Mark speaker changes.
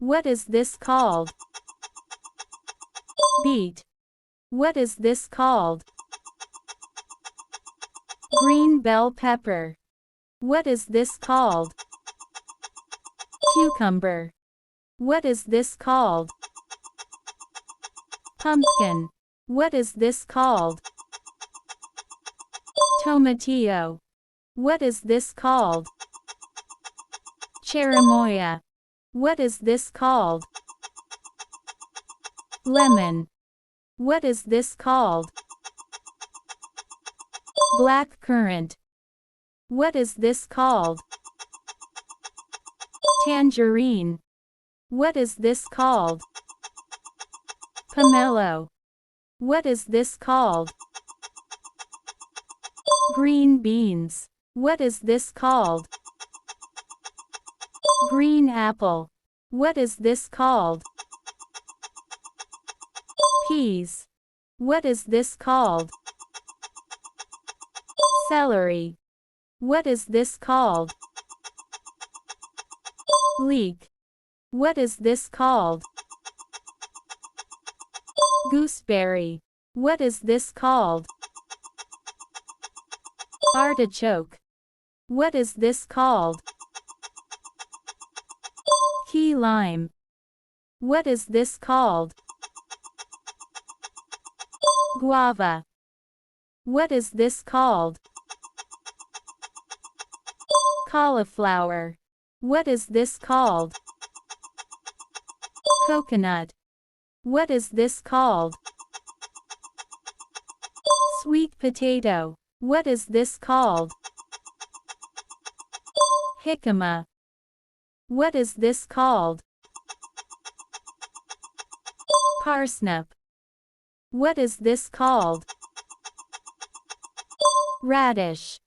Speaker 1: What is this called? Beet. What is this called? Green bell pepper. What is this called? Cucumber. What is this called? Pumpkin. What is this called? Tomatillo. What is this called? Cherimoya. What is this called? Lemon. What is this called? Black currant. What is this called? Tangerine. What is this called? Pomelo. What is this called? Green beans. What is this called? Green apple. What is this called? Peas. What is this called? Celery. What is this called? Leek. What is this called? Gooseberry. What is this called? Artichoke. What is this called? Key lime. What is this called? Guava. What is this called? Cauliflower. What is this called? Coconut. What is this called? Sweet potato. What is this called? Jicama. What is this called? Parsnip. What is this called? Radish.